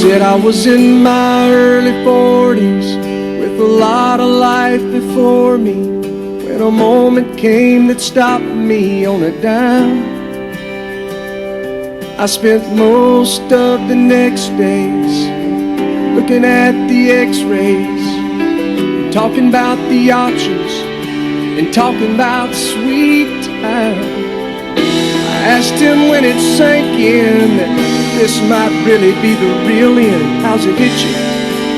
said I was in my early 40s with a lot of life before me, when a moment came that stopped me on a dime. I spent most of the next days looking at the x-rays, talking about the options and talking about sweet time. I asked him when it sank in that this might really be the real end. How's it hit you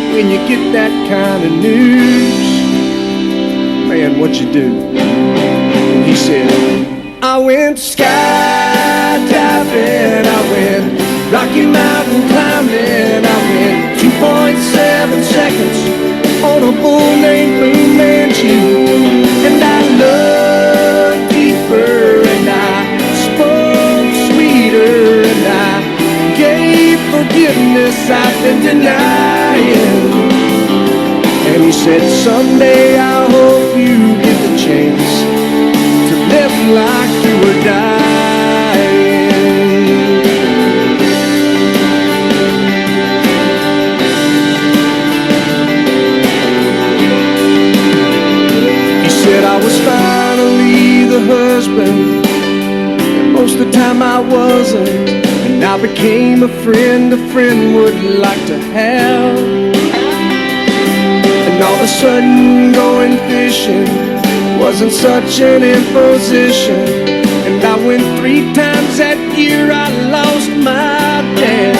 when you get that kind of news? Man, what'd you do? And he said, I went skydiving, I went Rocky Mountain climbing, I went 2.7 seconds on a bull named Fu Manchu, and I looked deeper and I spoke sweeter and I gave forgiveness I've been denying. And he said, someday I hope you get the chance to live like you were dying. He said I was finally the husband, and most of the time I wasn't, and I became a friend would like to have. And all of a sudden going fishing wasn't such an imposition, and I went 3 times that year. I lost my dad.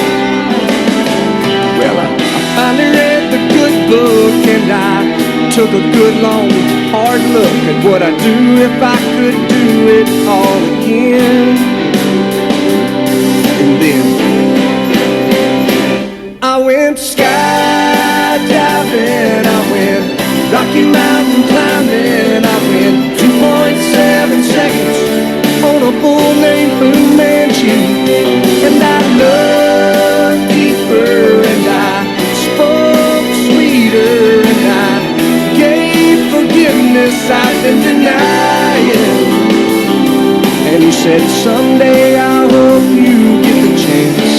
Well, I finally read the good book, and I took a good long hard look at what I'd do if I could do it all again. And then I went skydiving, I went Rocky Mountain climbing, I went 2.7 seconds on a bull named Fu Manchu, and I looked deeper and I spoke sweeter and I gave forgiveness I've been denying. And he said, someday I hope you get the chance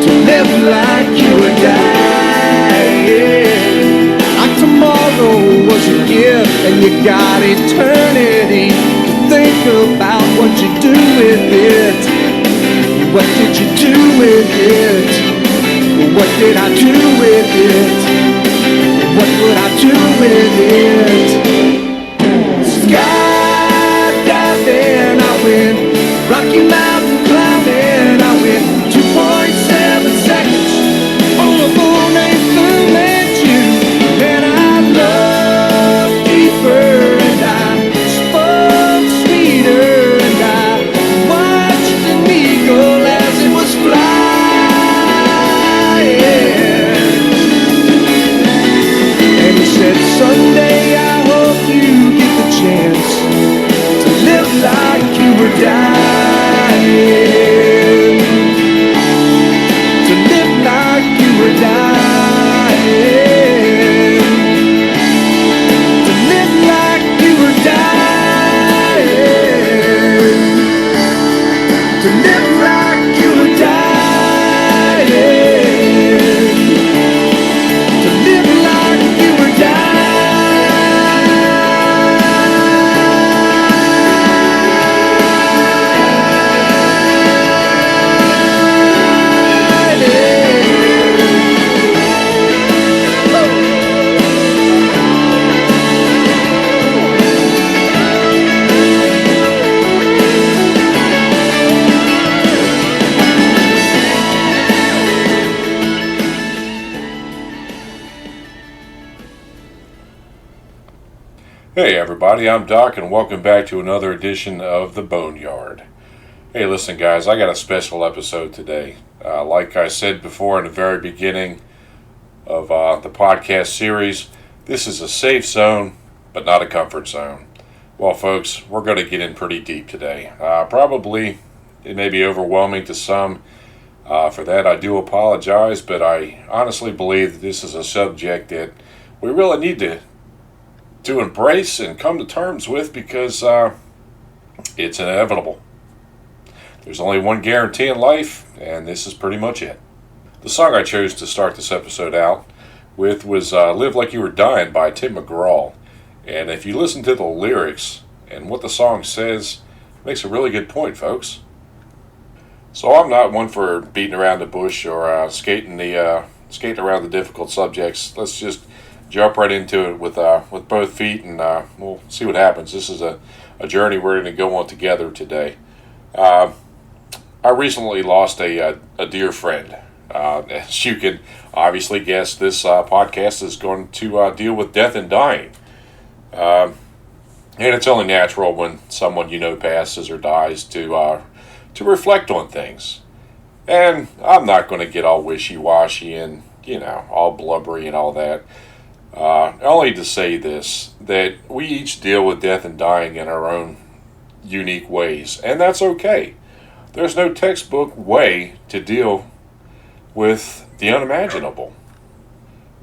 to live like you were dying. Like tomorrow was a gift and you got eternity to think about what you do with it. What did you do with it? What did I do with it? What would I do with it? Skydiving, I went Rocky Mountain climbing, I went 2.7 seconds on a bull named Fu Manchu, and I looked deeper and I spoke sweeter and I watched an eagle as it was flying. And he said, someday I hope you get the chance to live like you were dying. To live like you were dying. To live like you were dying. To live like you were dying. To live like you were dying. Hey everybody, I'm Doc and welcome back to another edition of The Boneyard. Hey listen guys, I got a special episode today. Like I said before in the very beginning of the podcast series, this is a safe zone, but not a comfort zone. Well folks, we're going to get in pretty deep today. Probably it may be overwhelming to some. For that I do apologize, but I honestly believe that this is a subject that we really need to embrace and come to terms with, because it's inevitable. There's only one guarantee in life, and this is pretty much it. The song I chose to start this episode out with was Live Like You Were Dying by Tim McGraw. And if you listen to the lyrics and what the song says, it makes a really good point, folks. So I'm not one for beating around the bush or skating around the difficult subjects. Let's just jump right into it with both feet, and we'll see what happens. This is a journey we're going to go on together today. I recently lost a dear friend. As you can obviously guess, this podcast is going to deal with death and dying. And it's only natural when someone you know passes or dies to reflect on things. And I'm not going to get all wishy-washy and, all blubbery and all that. Only to say this, that we each deal with death and dying in our own unique ways, and that's okay. There's no textbook way to deal with the unimaginable.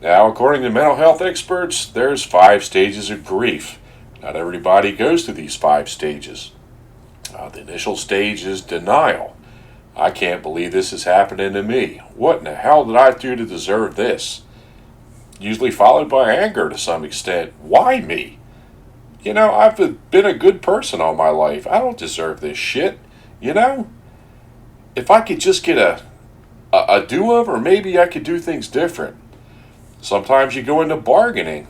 Now, according to mental health experts, there's 5 stages of grief. Not everybody goes through these 5 stages. The initial stage is denial. I can't believe this is happening to me. What in the hell did I do to deserve this? Usually followed by anger to some extent. Why me? I've been a good person all my life. I don't deserve this shit. If I could just get a do-over, maybe I could do things different. Sometimes you go into bargaining.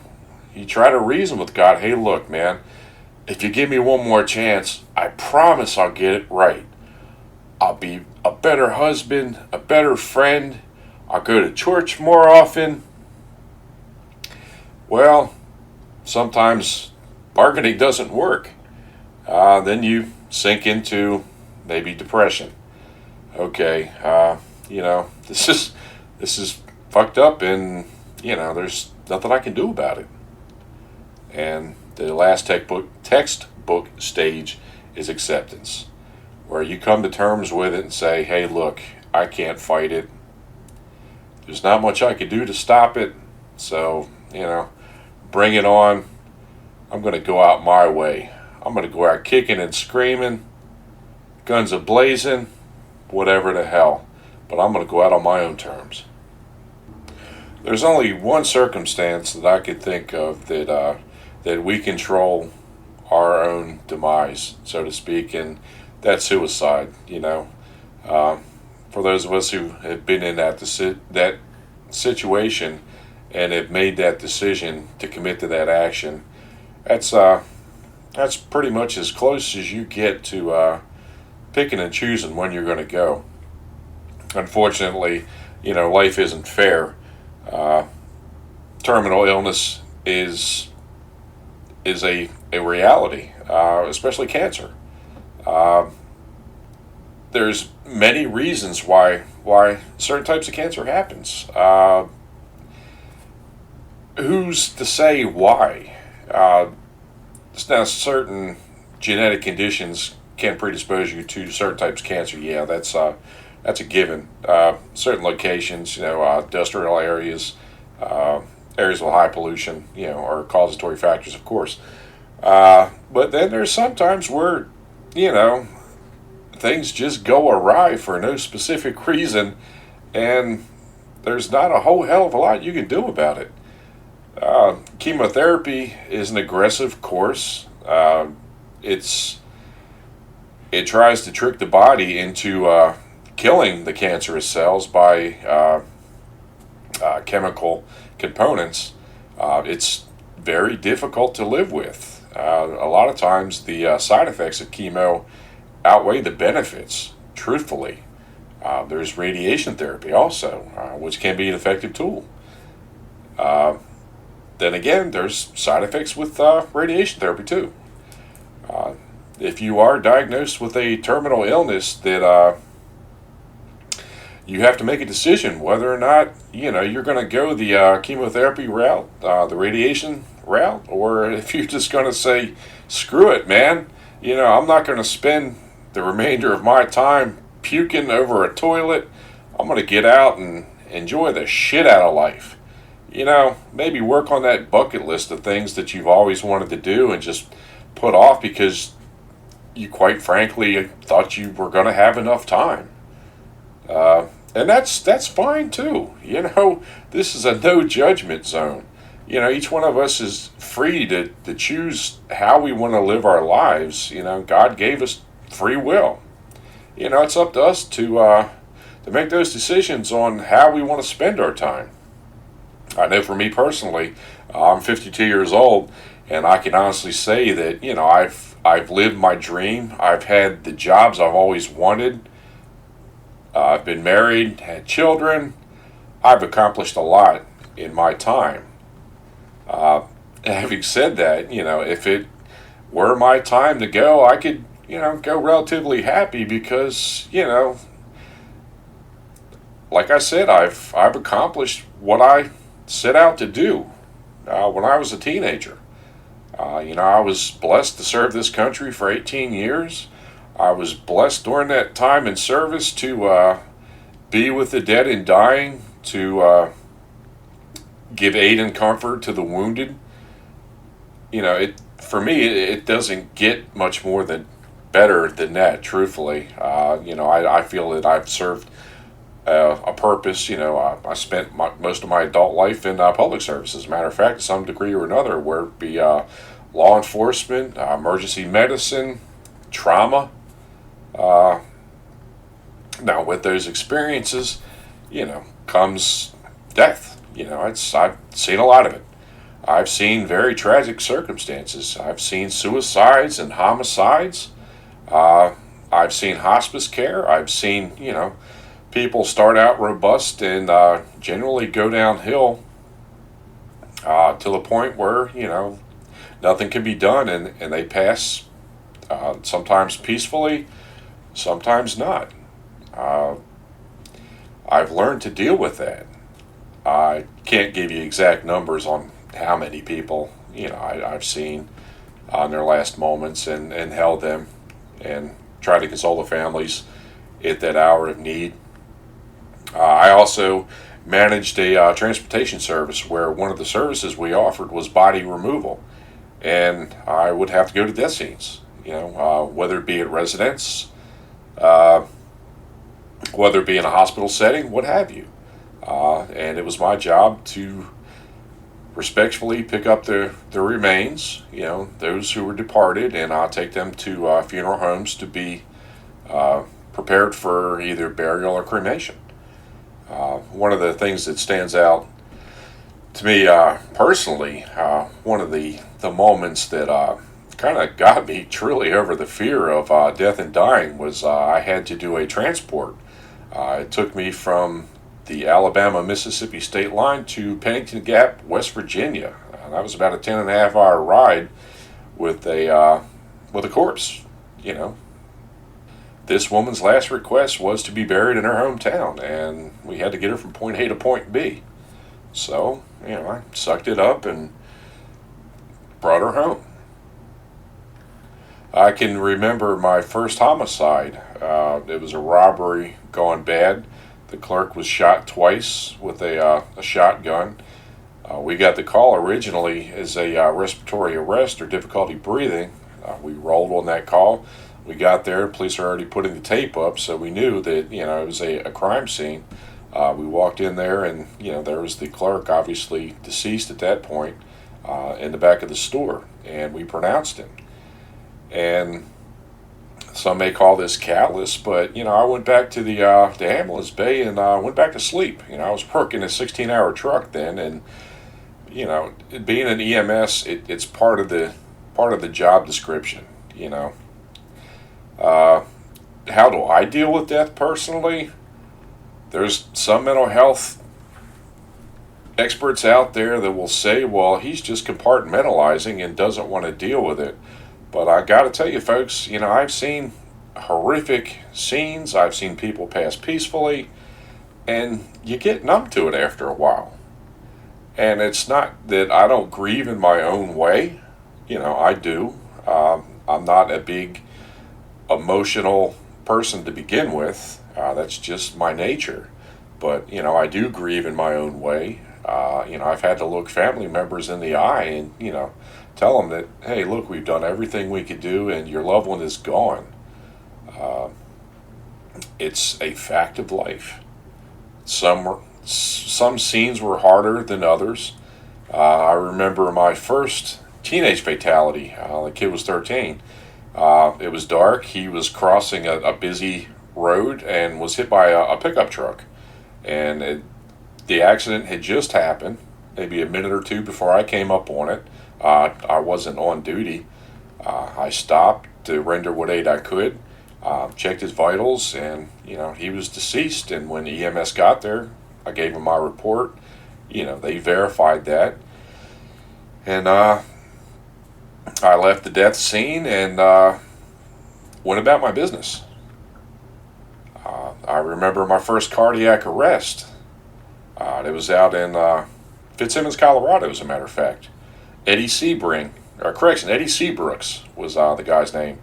You try to reason with God. Hey, look, man, if you give me one more chance, I promise I'll get it right. I'll be a better husband, a better friend. I'll go to church more often. Well, sometimes bargaining doesn't work. Then you sink into maybe depression. Okay, this is fucked up, and there's nothing I can do about it. And the last textbook stage is acceptance, where you come to terms with it and say, hey, look, I can't fight it. There's not much I can do to stop it, so, bring it on. I'm going to go out my way. I'm going to go out kicking and screaming, guns a-blazing, whatever the hell. But I'm going to go out on my own terms. There's only one circumstance that I could think of that we control our own demise, so to speak, and that's suicide. For those of us who have been in that situation and have made that decision to commit to that action, that's pretty much as close as you get to picking and choosing when you're going to go. Unfortunately, life isn't fair. Terminal illness is a reality, especially cancer. There's many reasons why certain types of cancer happens. Who's to say why? Now, certain genetic conditions can predispose you to certain types of cancer. Yeah, that's a given. Certain locations, industrial areas, areas with high pollution, are causatory factors, of course. But then there's sometimes where, things just go awry for no specific reason, and there's not a whole hell of a lot you can do about it. Chemotherapy is an aggressive course. It tries to trick the body into killing the cancerous cells by chemical components. It's very difficult to live with. A lot of times the side effects of chemo outweigh the benefits, truthfully. There's radiation therapy also, which can be an effective tool. Then again, there's side effects with radiation therapy too. If you are diagnosed with a terminal illness, that you have to make a decision whether or not you're going to go the chemotherapy route, the radiation route, or if you're just going to say, screw it, man. I'm not going to spend the remainder of my time puking over a toilet. I'm going to get out and enjoy the shit out of life. Maybe work on that bucket list of things that you've always wanted to do and just put off because you quite frankly thought you were going to have enough time. And that's fine too. This is a no judgment zone. Each one of us is free to choose how we want to live our lives. God gave us free will. It's up to us to make those decisions on how we want to spend our time. I know for me personally, I'm 52 years old, and I can honestly say that I've lived my dream. I've had the jobs I've always wanted. I've been married, had children. I've accomplished a lot in my time. Having said that, if it were my time to go, I could, go relatively happy because, like I said, I've accomplished what I set out to do when I was a teenager. I was blessed to serve this country for 18 years. I was blessed during that time in service to be with the dead and dying, to give aid and comfort to the wounded. For me, it doesn't get much more than better than that, truthfully. I feel that I've served a purpose. I spent most of my adult life in public service, as a matter of fact, to some degree or another, where it be law enforcement, emergency medicine, trauma. Now, with those experiences, comes death. I've seen a lot of it. I've seen very tragic circumstances. I've seen suicides and homicides. I've seen hospice care. I've seen, people start out robust and generally go downhill to the point where, nothing can be done and they pass sometimes peacefully, sometimes not. I've learned to deal with that. I can't give you exact numbers on how many people, I've seen in their last moments and held them and tried to console the families at that hour of need. I also managed a transportation service where one of the services we offered was body removal. And I would have to go to death scenes, whether it be at residence, whether it be in a hospital setting, what have you. And it was my job to respectfully pick up the remains, those who were departed, and I'll take them to funeral homes to be prepared for either burial or cremation. One of the things that stands out to me personally, one of the moments that kind of got me truly over the fear of death and dying was I had to do a transport. It took me from the Alabama-Mississippi state line to Pennington Gap, West Virginia. That was about a 10.5 hour ride with a corpse. This woman's last request was to be buried in her hometown, and we had to get her from point A to point B. So, I sucked it up and brought her home. I can remember my first homicide. It was a robbery gone bad. The clerk was shot twice with a shotgun. We got the call originally as a respiratory arrest or difficulty breathing. We rolled on that call. We got there, police were already putting the tape up, so we knew that, it was a crime scene. We walked in there and, there was the clerk, obviously deceased at that point, in the back of the store, and we pronounced him. And some may call this callous, but, I went back to the ambulance bay and went back to sleep. I was working a 16-hour truck then, and, being an EMS, it's part of the job description, How do I deal with death personally? There's some mental health experts out there that will say, well, he's just compartmentalizing and doesn't want to deal with it. But I got to tell you, folks, I've seen horrific scenes. I've seen people pass peacefully, and you get numb to it after a while. And it's not that I don't grieve in my own way. I do. I'm not a big emotional person to begin with. That's just my nature. But, I do grieve in my own way. I've had to look family members in the eye and, tell them that, hey, look, we've done everything we could do and your loved one is gone. It's a fact of life. Some scenes were harder than others. I remember my first teenage fatality. The kid was 13. It was dark. He was crossing a busy road and was hit by a pickup truck. And the accident had just happened, maybe a minute or two before I came up on it. I wasn't on duty. I stopped to render what aid I could, checked his vitals, and he was deceased. And when EMS got there, I gave them my report. They verified that, and I left the death scene and went about my business. I remember my first cardiac arrest. It was out in Fitzsimmons, Colorado, as a matter of fact. Eddie Seabrooks was the guy's name.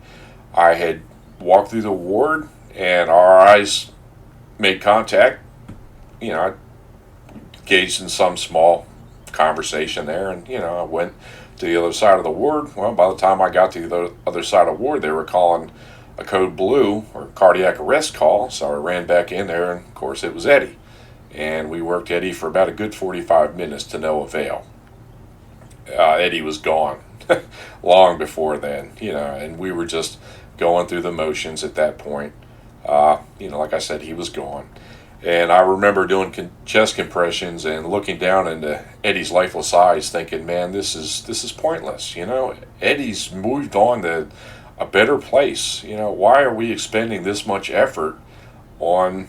I had walked through the ward, and our eyes made contact. I engaged in some small conversation there, and I went to the other side of the ward. Well, by the time I got to the other side of the ward, they were calling a code blue, or cardiac arrest call, so I ran back in there, and of course it was Eddie. And we worked Eddie for about a good 45 minutes to no avail. Eddie was gone long before then, and we were just going through the motions at that point. Like I said, he was gone. And I remember doing chest compressions and looking down into Eddie's lifeless eyes, thinking, "Man, this is pointless." Eddie's moved on to a better place. Why are we expending this much effort on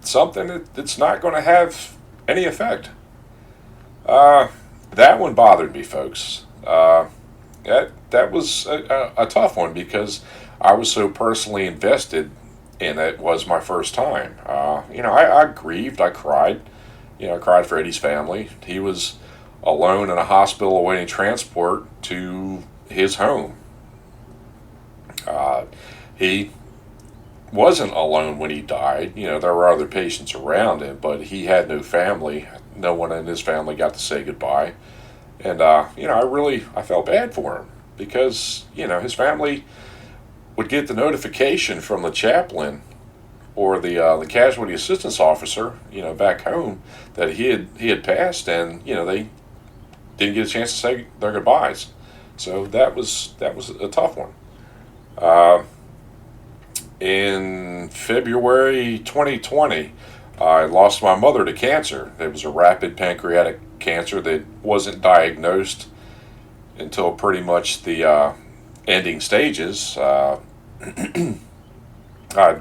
something that's not going to have any effect? That one bothered me, folks. That was a tough one because I was so personally invested. And it was my first time. I grieved. I cried. I cried for Eddie's family. He was alone in a hospital awaiting transport to his home. He wasn't alone when he died. There were other patients around him, but he had no family. No one in his family got to say goodbye. And, I felt bad for him because, his family would get the notification from the chaplain or the casualty assistance officer, back home, that he had passed, and they didn't get a chance to say their goodbyes. So that was a tough one. In February 2020, I lost my mother to cancer. It was a rapid pancreatic cancer that wasn't diagnosed until pretty much the ending stages. I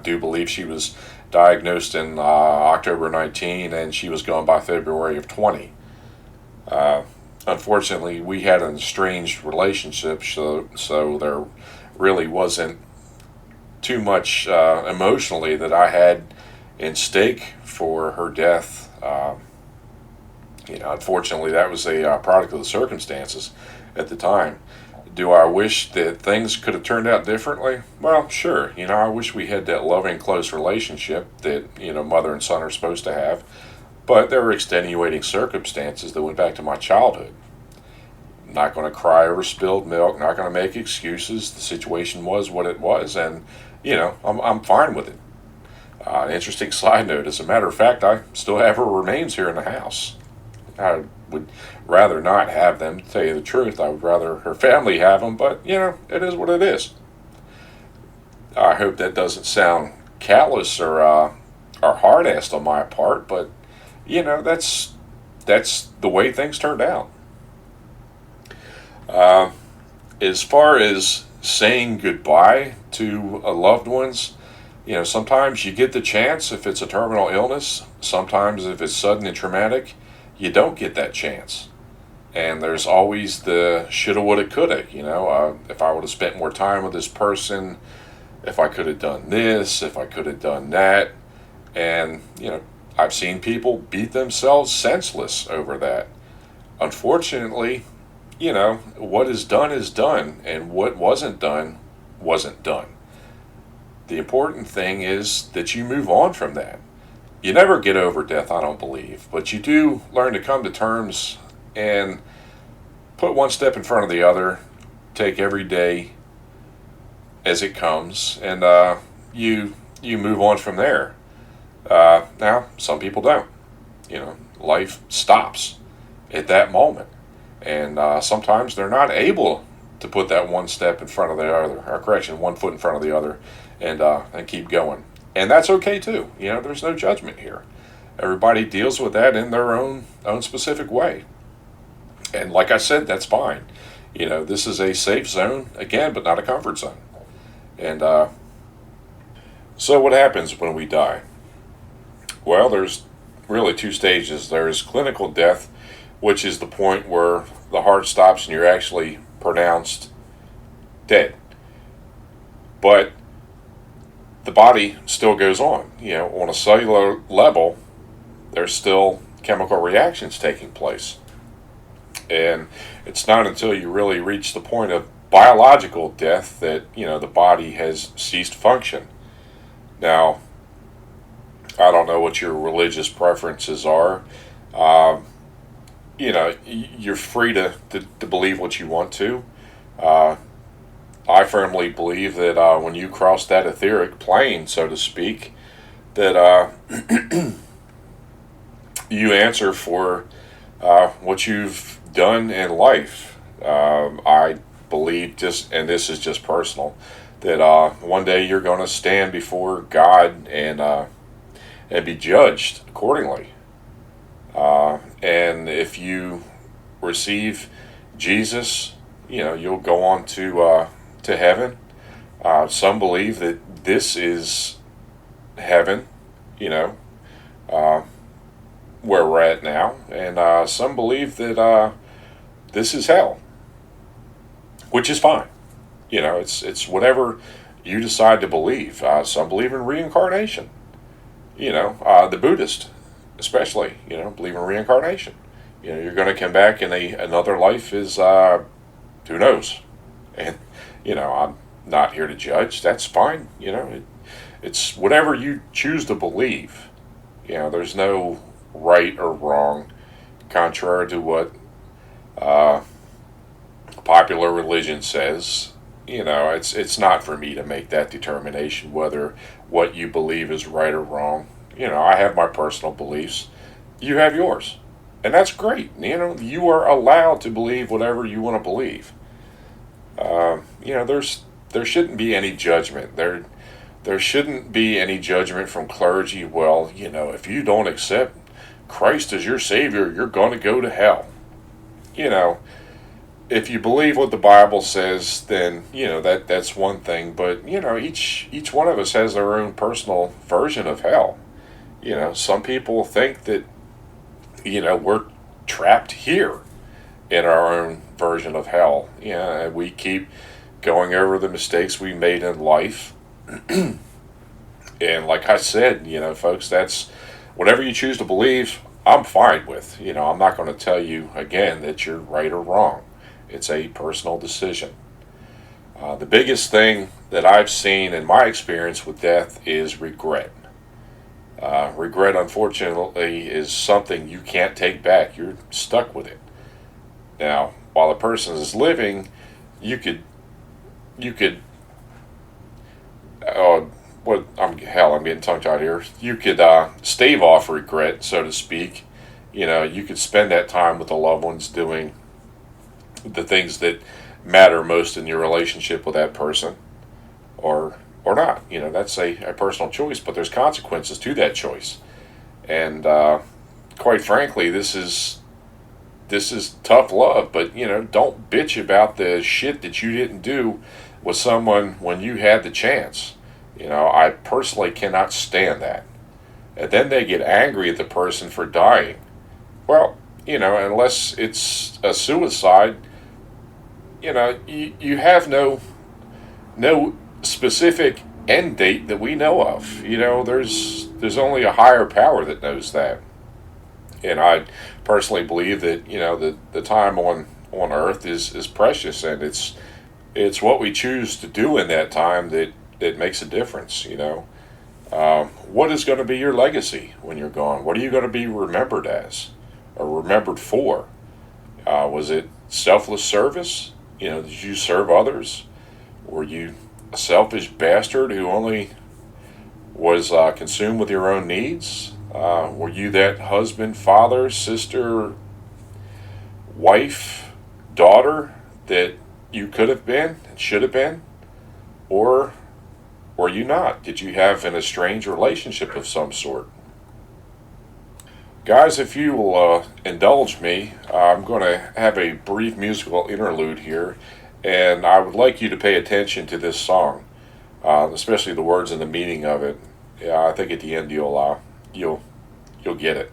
do believe she was diagnosed in October 19, and she was gone by February of 20. Unfortunately, we had an estranged relationship, so there really wasn't too much emotionally that I had in stake for her death. Unfortunately, that was a product of the circumstances at the time. Do I wish that things could have turned out differently? Well, sure. I wish we had that loving, close relationship that, mother and son are supposed to have. But there were extenuating circumstances that went back to my childhood. I'm not going to cry over spilled milk, not going to make excuses. The situation was what it was, and, I'm fine with it. An interesting side note, as a matter of fact, I still have her remains here in the house. I would rather not have them, to tell you the truth. I would rather her family have them, but, it is what it is. I hope that doesn't callous or hard-assed on my part, but, that's the way things turned out. As far as saying goodbye to loved ones, sometimes you get the chance if it's a terminal illness. Sometimes if it's sudden and traumatic, you don't get that chance. And there's always the shoulda, woulda, coulda. If I would have spent more time with this person, if I could have done this, if I could have done that. And, I've seen people beat themselves senseless over that. Unfortunately, what is done, and what wasn't done. The important thing is that you move on from that. You never get over death, I don't believe, but you do learn to come to terms and put one step in front of the other, take every day as it comes, and you move on from there. Now, some people don't. Life stops at that moment. And sometimes they're not able to put that one step in front of the other, or correction, one foot in front of the other, and keep going. And that's okay too. There's no judgment here. Everybody deals with that in their own specific way. And like I said, that's fine. This is a safe zone, again, but not a comfort zone. And so what happens when we die? Well, there's really two stages. There's clinical death, which is the point where the heart stops and you're actually pronounced dead. But the body still goes on. On a cellular level, there's still chemical reactions taking place. And it's not until you really reach the point of biological death that, the body has ceased function. Now, I don't know what your religious preferences are. You're free to believe what you want to. I firmly believe that when you cross that etheric plane, so to speak, that you answer for what you've done in life. I believe, and this is just personal, that one day you're going to stand before God and be judged accordingly. And if you receive Jesus, you'll go on to heaven. Some believe that this is heaven, where we're at now, and some believe that this is hell, which is fine. It's whatever you decide to believe. Some believe in reincarnation. The Buddhist, especially, believe in reincarnation. You're going to come back in another life is, who knows? And, I'm not here to judge. That's fine. It's whatever you choose to believe. There's no right or wrong, contrary to what popular religion says. It's not for me to make that determination whether what you believe is right or wrong. I have my personal beliefs. You have yours. And that's great. You are allowed to believe whatever you want to believe. There shouldn't be any judgment. There shouldn't be any judgment from clergy. Well, if you don't accept Christ as your Savior, you're going to go to hell. If you believe what the Bible says, then that's one thing. But each one of us has their own personal version of hell. Some people think that we're trapped here in our own version of hell. And we keep going over the mistakes we made in life. And like I said, folks, that's whatever you choose to believe, I'm fine with. I'm not going to tell you again that you're right or wrong. It's a personal decision. The biggest thing that I've seen in my experience with death is regret. Regret, unfortunately, is something you can't take back. You're stuck with it. Now, while the person is living, you could, I'm getting tongue-tied here. You could stave off regret, so to speak. You could spend that time with the loved ones doing the things that matter most in your relationship with that person, or not. That's a personal choice, but there's consequences to that choice. And quite frankly, this is tough love, but don't bitch about the shit that you didn't do with someone when you had the chance. I personally cannot stand that. And then they get angry at the person for dying. Well, unless it's a suicide, you have no specific end date that we know of. There's only a higher power that knows that. And I personally believe that the time on Earth is precious, and it's what we choose to do in that time that makes a difference. What is going to be your legacy when you're gone? What are you going to be remembered as, or remembered for? Was it selfless service? Did you serve others? Were you a selfish bastard who only was consumed with your own needs? Were you that husband, father, sister, wife, daughter that you could have been and should have been? Or were you not? Did you have an estranged relationship of some sort? Guys, if you will indulge me, I'm going to have a brief musical interlude here, and I would like you to pay attention to this song, especially the words and the meaning of it. Yeah, I think at the end you'll get it.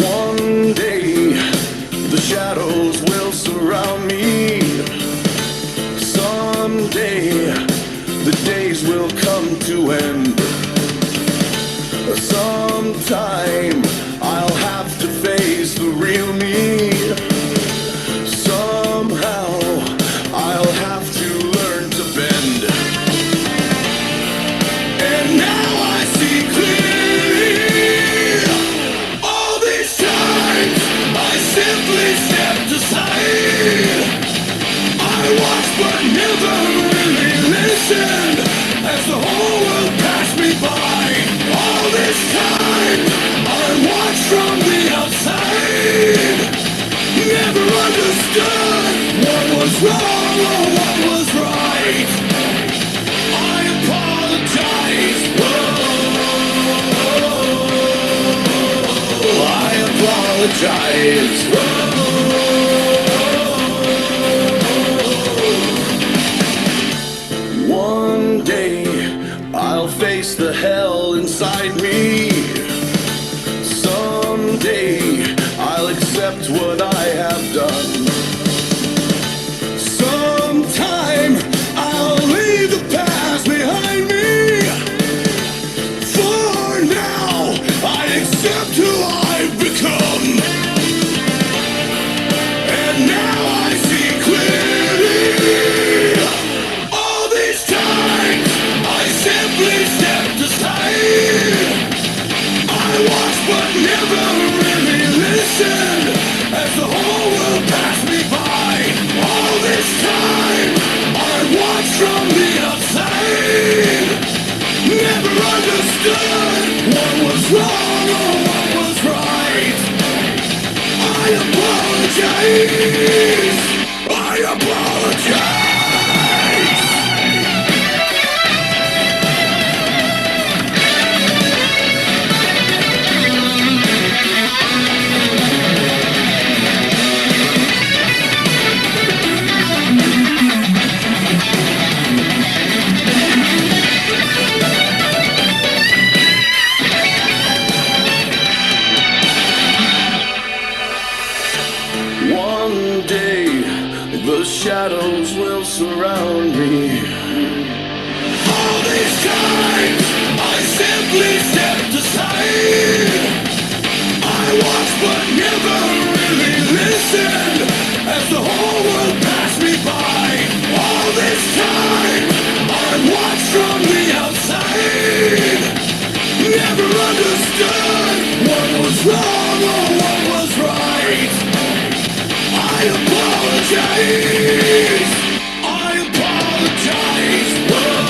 One day the shadows will surround me. Someday the days will come to end. Sometime I'll have to face the real me. Somehow I'll have to learn to bend. And now I see clearly. All these times I simply stepped aside. I watched but never really listened as the whole world passed me by. All this time I watched from the outside. Never understood what was wrong or what was right. I apologize. Whoa, I apologize. One day I'll face the hell inside me. Someday I'll accept what I have done. Sometime I'll leave the past behind me. For now I accept who I've become. And now I see clearly. All these times I simply stepped aside. I watched but never really listened as the whole world passed me by. All this time I watched from the outside. Never understood what was wrong or what was right. I apologize. I apologize. One day the shadows will surround me. All these times I simply stepped aside. I watched but never really listened as the whole world passed me by. All this time I watched from the outside. Never understood what was wrong or what was right. I apologize. I apologize. Whoa.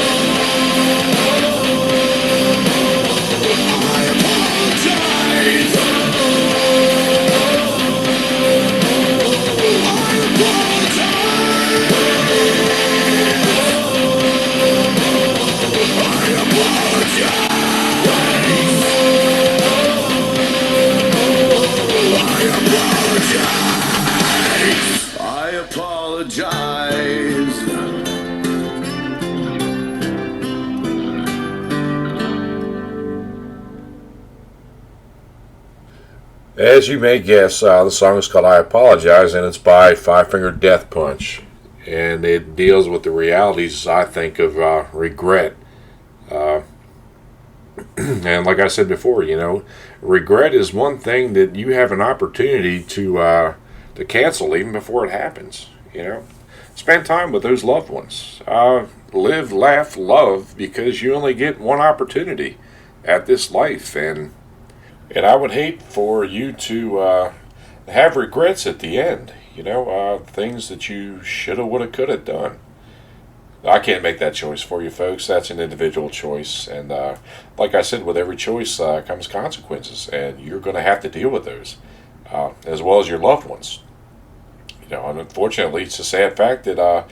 I apologize. I apologize. I apologize. I apologize. As you may guess, the song is called I Apologize, and it's by Five Finger Death Punch. And it deals with the realities, I think, of regret. And like I said before, regret is one thing that you have an opportunity to cancel even before it happens. Spend time with those loved ones. live, laugh, love, because you only get one opportunity at this life. And I would hate for you to have regrets at the end. Things that you shoulda, woulda, coulda done. I can't make that choice for you, folks. That's an individual choice. And like I said, with every choice comes consequences, and you're going to have to deal with those, as well as your loved ones. And unfortunately, it's a sad fact that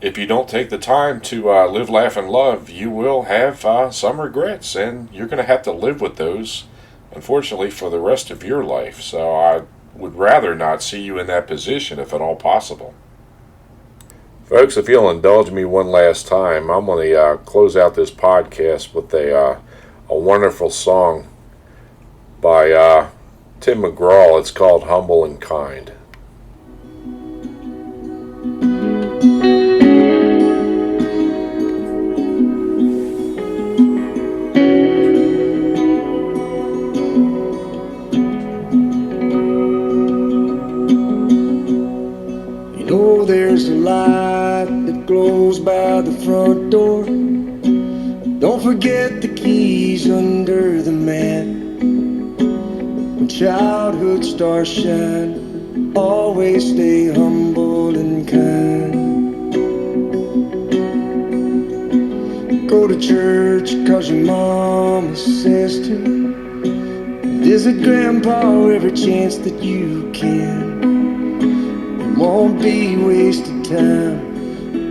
if you don't take the time to live, laugh, and love, you will have some regrets, and you're going to have to live with those, unfortunately, for the rest of your life. So I would rather not see you in that position if at all possible. Folks, if you'll indulge me one last time, I'm going to close out this podcast with a wonderful song by Tim McGraw. It's called Humble and Kind. There's a light that glows by the front door. Don't forget the keys under the mat. When childhood stars shine, always stay humble and kind. Go to church 'cause your mama says to. Visit grandpa every chance that you can. Won't be wasted time.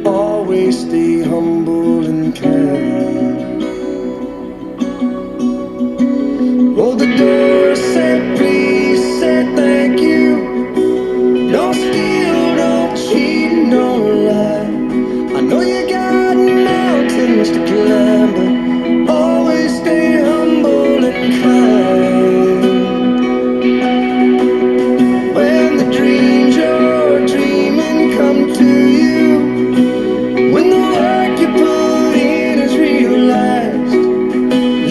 Always stay humble and kind. Hold the door, say please, say thank you. Don't steal, don't cheat, don't lie. I know you got mountains to climb, but always stay humble and kind. When the dreams you're dreaming come to you, when the work you put in is realized,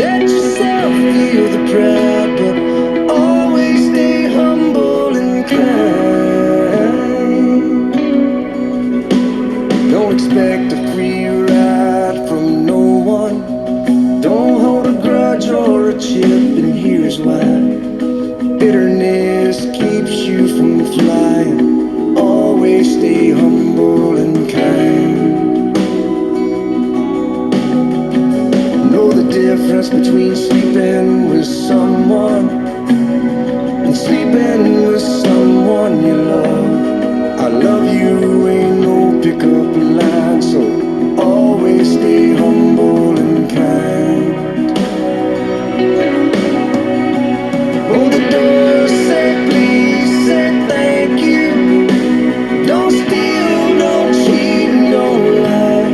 let yourself feel the pride, but always stay humble and kind. Don't expect a free ride from no one. Don't hold a grudge or a chip, and here's why. Bitterness keeps you from flying. Always stay humble and kind. Know the difference between sleeping with someone and sleeping with someone you love. I love you ain't no pickup line, so always stay humble and kind. Hold the door, say please, say thank you. Don't steal, don't cheat, don't lie.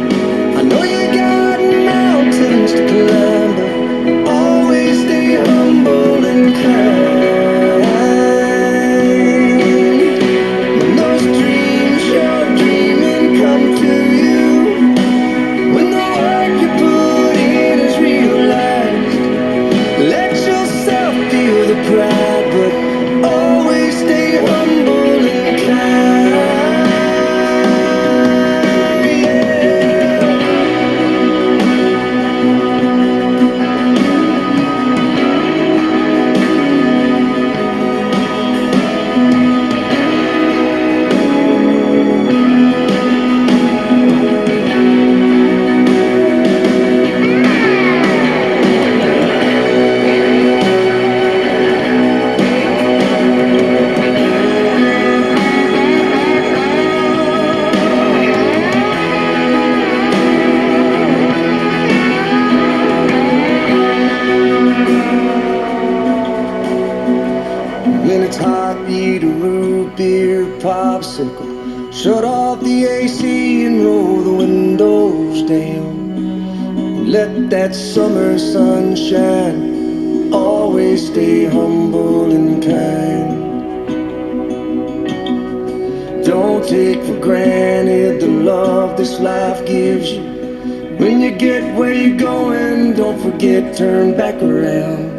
I know you got mountains to climb, but always stay humble and kind. When those dreams you're dreaming come to you, when the work you put in is realized, let yourself feel the pride, but always stay humble and kind. When it's hot, eat a root beer popsicle. Shut off the AC and roll the windows down. Let that summer sun shine. Always stay humble and kind. Don't take for granted the love this life gives you. When you get where you're going, don't forget, turn back around.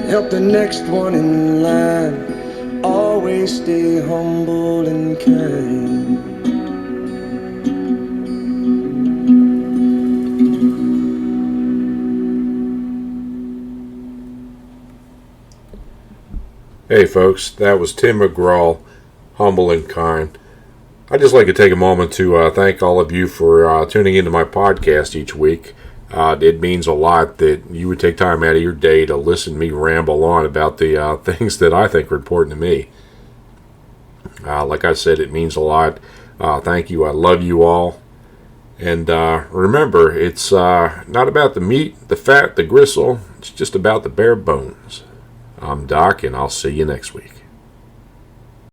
Help the next one in line. Always stay humble and kind. Hey folks, that was Tim McGraw, humble and kind. I'd just like to take a moment to thank all of you for tuning into my podcast each week. It means a lot that you would take time out of your day to listen to me ramble on about the things that I think are important to me. Like I said, it means a lot. Thank you. I love you all. And remember, it's not about the meat, the fat, the gristle. It's just about the bare bones. I'm Doc, and I'll see you next week.